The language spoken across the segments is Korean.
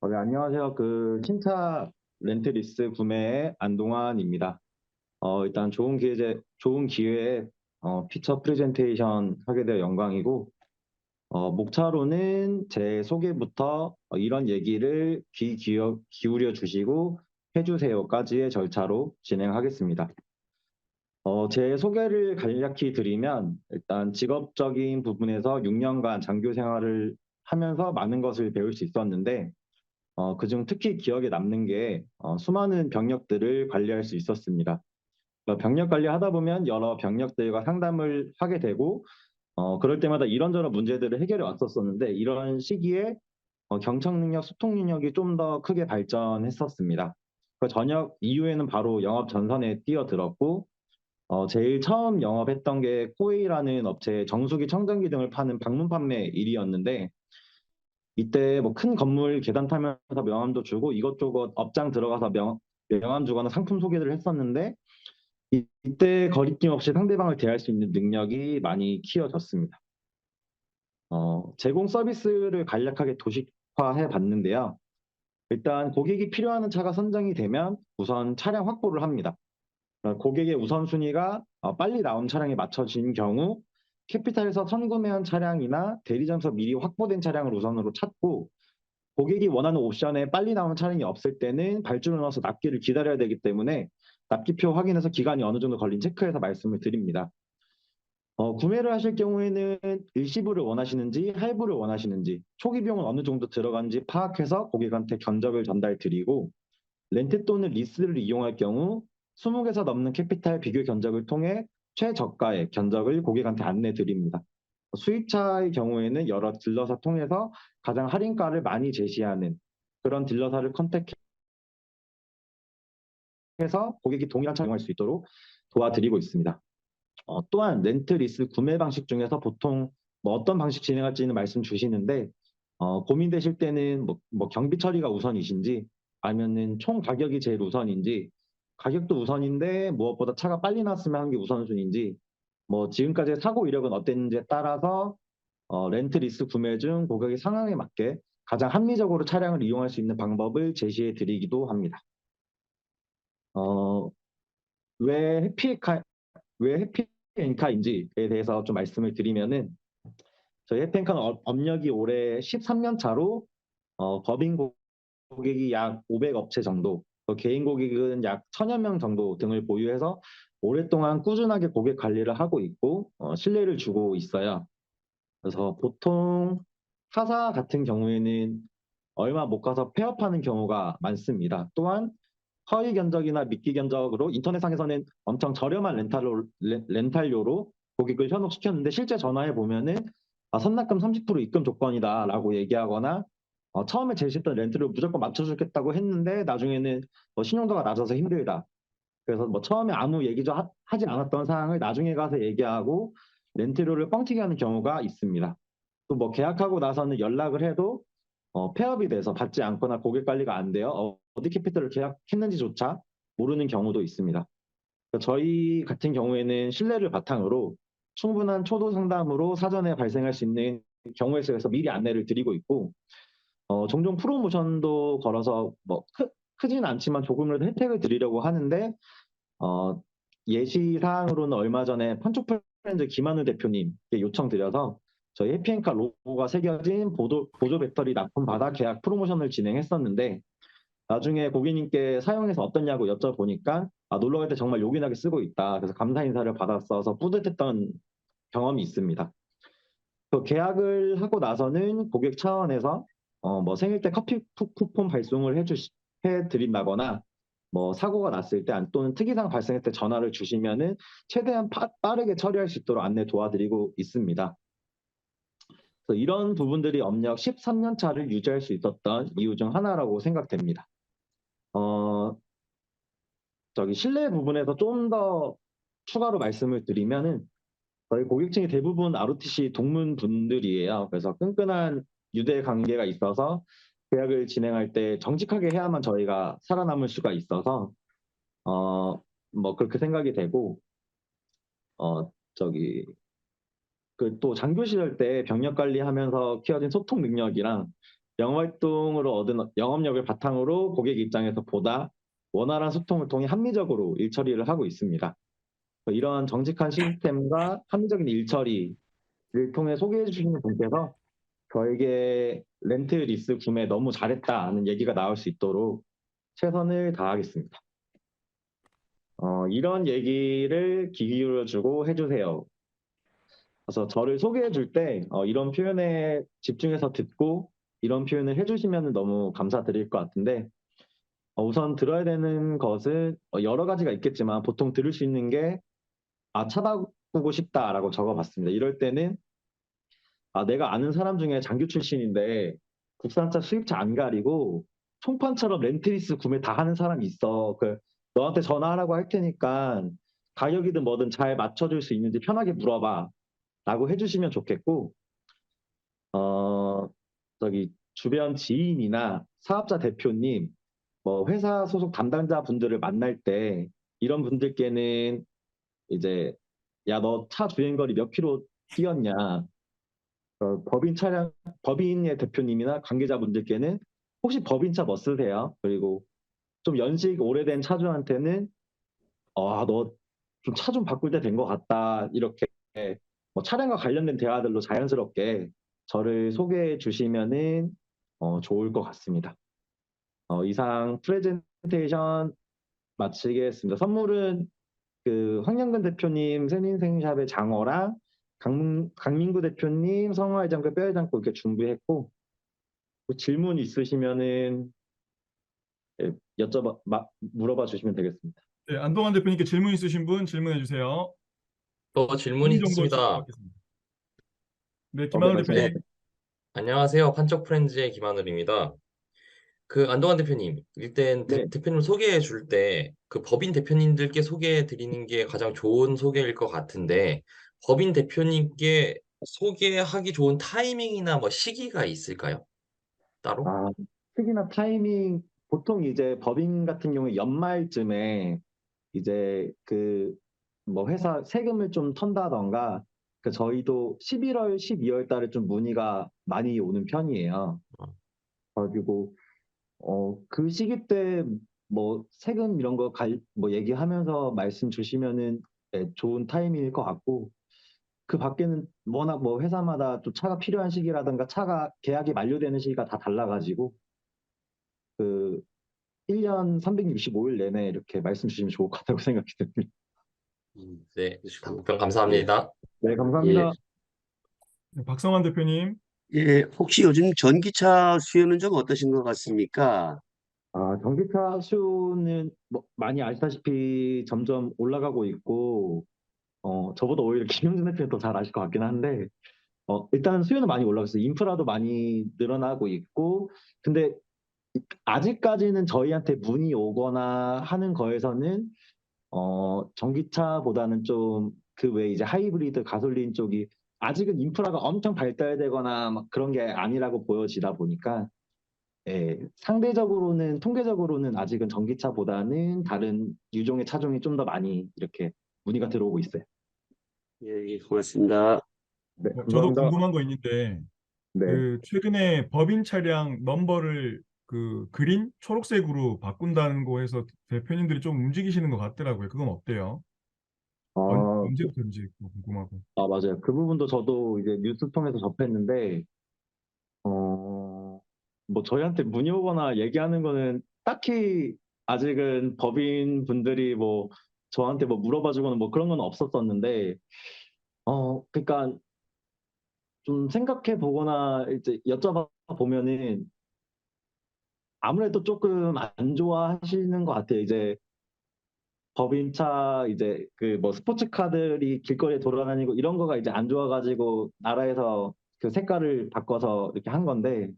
네, 안녕하세요. 신차 렌트리스 구매의 안동환입니다. 일단 좋은 기회에 피처 프레젠테이션 하게 되어 영광이고, 목차로는 제 소개부터 이런 얘기를 기울여 주시고 해주세요까지의 절차로 진행하겠습니다. 제 소개를 간략히 드리면, 일단 직업적인 부분에서 6년간 장교 생활을 하면서 많은 것을 배울 수 있었는데, 그중 특히 기억에 남는 게 수많은 병력들을 관리할 수 있었습니다. 병력 관리하다 보면 여러 병력들과 상담을 하게 되고 그럴 때마다 이런저런 문제들을 해결해 왔었었는데 이런 시기에 경청 능력, 소통 능력이 좀 더 크게 발전했었습니다. 전역 이후에는 바로 영업 전선에 뛰어들었고 제일 처음 영업했던 게 코웨이라는 업체의 정수기, 청정기 등을 파는 방문 판매 일이었는데 이때 뭐 큰 건물 계단 타면서 명함도 주고 이것저것 업장 들어가서 명함 주거나 상품 소개를 했었는데 이때 거리낌 없이 상대방을 대할 수 있는 능력이 많이 키워졌습니다. 제공 서비스를 간략하게 도식화해 봤는데요. 일단 고객이 필요한 차가 선정이 되면 우선 차량 확보를 합니다. 고객의 우선순위가 빨리 나온 차량에 맞춰진 경우 캐피탈에서 선구매한 차량이나 대리점에서 미리 확보된 차량을 우선으로 찾고 고객이 원하는 옵션에 빨리 나오는 차량이 없을 때는 발주를 넣어서 납기를 기다려야 되기 때문에 납기표 확인해서 기간이 어느 정도 걸린 체크해서 말씀을 드립니다. 구매를 하실 경우에는 일시불을 원하시는지 할부를 원하시는지 초기 비용은 어느 정도 들어간지 파악해서 고객한테 견적을 전달 드리고 렌트 또는 리스를 이용할 경우 20개에서 넘는 캐피탈 비교 견적을 통해 최저가의 견적을 고객한테 안내 드립니다. 수입차의 경우에는 여러 딜러사 통해서 가장 할인가를 많이 제시하는 그런 딜러사를 컨택해서 고객이 동일한 차를 이용할 수 있도록 도와드리고 있습니다. 또한 렌트 리스 구매 방식 중에서 보통 뭐 어떤 방식 진행할지는 말씀 주시는데 고민되실 때는 뭐 경비 처리가 우선이신지 아니면은 총 가격이 제일 우선인지 가격도 우선인데 무엇보다 차가 빨리 나왔으면 하는 게 우선순위인지 뭐 지금까지의 사고 이력은 어땠는지에 따라서 렌트 리스 구매 중 고객의 상황에 맞게 가장 합리적으로 차량을 이용할 수 있는 방법을 제시해 드리기도 합니다. 어, 왜 해피카 왜 해피엔카인지에 대해서 좀 말씀을 드리면은 저희 해피엔카는 업력이 올해 13년 차로 법인 고객이 약 500업체 정도, 개인 고객은 약 1000여 명 정도 등을 보유해서 오랫동안 꾸준하게 고객 관리를 하고 있고 신뢰를 주고 있어요. 그래서 보통 타사 같은 경우에는 얼마 못 가서 폐업하는 경우가 많습니다. 또한 허위 견적이나 미끼 견적으로 인터넷상에서는 엄청 저렴한 렌탈료로 고객을 현혹시켰는데 실제 전화해 보면은 선납금 30% 입금 조건이다라고 얘기하거나 처음에 제시했던 렌트를 무조건 맞춰주겠다고 했는데 나중에는 신용도가 낮아서 힘들다. 그래서 뭐 처음에 아무 얘기도 하지 않았던 사항을 나중에 가서 얘기하고 렌트료를 뻥튀기 하는 경우가 있습니다. 또 뭐 계약하고 나서는 연락을 해도 폐업이 돼서 받지 않거나 고객 관리가 안 돼요. 어디 캐피털을 계약했는지조차 모르는 경우도 있습니다. 저희 같은 경우에는 신뢰를 바탕으로 충분한 초도 상담으로 사전에 발생할 수 있는 경우에 대해서 미리 안내를 드리고 있고 종종 프로모션도 걸어서 뭐 크진 않지만 조금이라도 혜택을 드리려고 하는데 어, 예시사항으로는 얼마 전에 판촉프렌즈 김한우 대표님께 요청드려서 저희 해피엔카 로고가 새겨진 보조 배터리 납품 받아 계약 프로모션을 진행했었는데 나중에 고객님께 사용해서 어떻냐고 여쭤보니까 놀러 갈 때 정말 요긴하게 쓰고 있다. 그래서 감사 인사를 받았어서 뿌듯했던 경험이 있습니다. 그 계약을 하고 나서는 고객 차원에서 뭐 생일 때 커피 쿠폰 발송을 해드린다거나 뭐 사고가 났을 때 또는 특이사항 발생할 때 전화를 주시면은 최대한 빠르게 처리할 수 있도록 안내 도와드리고 있습니다. 그래서 이런 부분들이 업력 13년 차를 유지할 수 있었던 이유 중 하나라고 생각됩니다. 신뢰 부분에서 좀 더 추가로 말씀을 드리면은 저희 고객층이 대부분 ROTC 동문 분들이에요. 그래서 끈끈한 유대 관계가 있어서 계약을 진행할 때 정직하게 해야만 저희가 살아남을 수가 있어서 뭐 그렇게 생각이 되고 어 저기 그 또 장교 시절 때 병력 관리하면서 키워진 소통 능력이랑 영업활동으로 얻은 영업력을 바탕으로 고객 입장에서 보다 원활한 소통을 통해 합리적으로 일 처리를 하고 있습니다. 이런 정직한 시스템과 합리적인 일 처리를 통해 소개해 주시는 분께서 저에게 렌트 리스 구매 너무 잘했다는 얘기가 나올 수 있도록 최선을 다하겠습니다. 이런 얘기를 귀 기울여주고 해주세요. 그래서 저를 소개해 줄 때 이런 표현에 집중해서 듣고 이런 표현을 해주시면 너무 감사드릴 것 같은데, 우선 들어야 되는 것은 여러 가지가 있겠지만 보통 들을 수 있는 게 찾아보고 싶다라고 적어봤습니다. 이럴 때는 내가 아는 사람 중에 장교 출신인데 국산차 수입차 안 가리고 총판처럼 렌트리스 구매 다 하는 사람이 있어. 너한테 전화하라고 할 테니까 가격이든 뭐든 잘 맞춰줄 수 있는지 편하게 물어봐 라고 해주시면 좋겠고, 어, 저기 주변 지인이나 사업자 대표님, 뭐 회사 소속 담당자 분들을 만날 때 이런 분들께는 이제 야, 너 차 주행거리 몇 킬로 뛰었냐? 법인의 대표님이나 관계자분들께는 혹시 법인차 뭐 쓰세요? 그리고 좀 연식 오래된 차주한테는 너 좀 차 좀 바꿀 때 된 것 같다. 이렇게 뭐 차량과 관련된 대화들로 자연스럽게 저를 소개해 주시면은 좋을 것 같습니다. 이상 프레젠테이션 마치겠습니다. 선물은 그 황영근 대표님 새민생샵의 장어랑 강민구 대표님 성화해장국 뼈해장국 이렇게 준비했고, 뭐 질문 있으시면은 예, 물어봐 주시면 되겠습니다. 네, 안동환 대표님께 질문 있으신 분 질문해 주세요. 질문이 질문 정보 있습니다. 받겠습니다. 네, 네, 김한울 말씀해 대표님. 주세요. 안녕하세요. 판촉 프렌즈의 김하늘입니다. 안동환 대표님, 일단 네, 대표님 소개해 줄 때 그 법인 대표님들께 소개해 드리는 게 가장 좋은 소개일 것 같은데, 법인 대표님께 소개하기 좋은 타이밍이나 뭐 시기가 있을까요? 따로? 아, 특히나 타이밍, 보통 이제 법인 같은 경우에 연말쯤에 이제 뭐 회사 세금을 좀 턴다던가, 저희도 11월, 12월 달에 좀 문의가 많이 오는 편이에요. 어, 그리고 그 시기 때 뭐 세금 이런 거 뭐 얘기하면서 말씀 주시면은 네, 좋은 타이밍일 것 같고, 그 밖에는 워낙 뭐 회사마다 또 차가 필요한 시기라든가 차가 계약이 만료되는 시기가 다 달라가지고 그 1년 365일 내내 이렇게 말씀 주시면 좋을 것 같다고 생각이 듭니다. 네, 답변 예, 감사합니다. 네, 예, 감사합니다. 네, 박성환 대표님. 예. 혹시 요즘 전기차 수요는 좀 어떠신 것 같습니까? 전기차 수요는 뭐 많이 아시다시피 점점 올라가고 있고, 저보다 오히려 김영준 대표는 더 잘 아실 것 같긴 한데, 일단 수요는 많이 올라가고 있어요. 인프라도 많이 늘어나고 있고, 근데 아직까지는 저희한테 문의 오거나 하는 거에서는 전기차보다는 좀 그 외에 이제 하이브리드 가솔린 쪽이 아직은 인프라가 엄청 발달되거나 막 그런 게 아니라고 보여지다 보니까 예, 상대적으로는 통계적으로는 아직은 전기차보다는 다른 유종의 차종이 좀 더 많이 이렇게 문의가 들어오고 있어요. 예, 예, 고맙습니다. 네, 저도 감사합니다. 궁금한 거 있는데 네. 최근에 법인 차량 넘버를 그린 초록색으로 바꾼다는 거에서 대표님들이 좀 움직이시는 것 같더라고요. 그건 어때요? 어, 언제부터인지 궁금하고. 맞아요. 그 부분도 저도 이제 뉴스 통해서 접했는데, 뭐 저희한테 문의 오거나 얘기하는 거는 딱히 아직은 법인 분들이 뭐 저한테 뭐 물어봐 주거나 뭐 그런 건 없었었는데, 그러니까 좀 생각해 보거나 이제 여쭤봐 보면은 아무래도 조금 안 좋아하시는 것 같아요. 이제 법인차 이제 그 뭐 스포츠카들이 길거리에 돌아다니고 이런 거가 이제 안 좋아가지고 나라에서 그 색깔을 바꿔서 이렇게 한 건데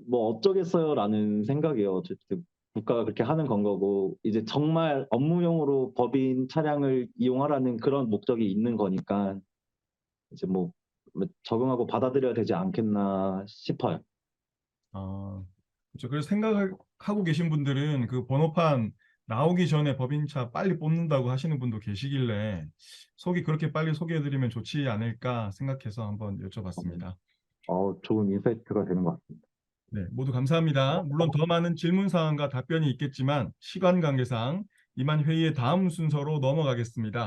뭐 어쩌겠어요라는 생각이에요. 어쨌든 국가가 그렇게 하는 건 거고 이제 정말 업무용으로 법인 차량을 이용하라는 그런 목적이 있는 거니까 이제 뭐 적응하고 받아들여야 되지 않겠나 싶어요. 아, 그렇죠. 그래서 생각하고 계신 분들은 그 번호판 나오기 전에 법인차 빨리 뽑는다고 하시는 분도 계시길래 속이 그렇게 빨리 소개해드리면 좋지 않을까 생각해서 한번 여쭤봤습니다. 좋은 인사이트가 되는 것 같습니다. 네, 모두 감사합니다. 물론 더 많은 질문 사항과 답변이 있겠지만 시간 관계상 이만 회의의 다음 순서로 넘어가겠습니다.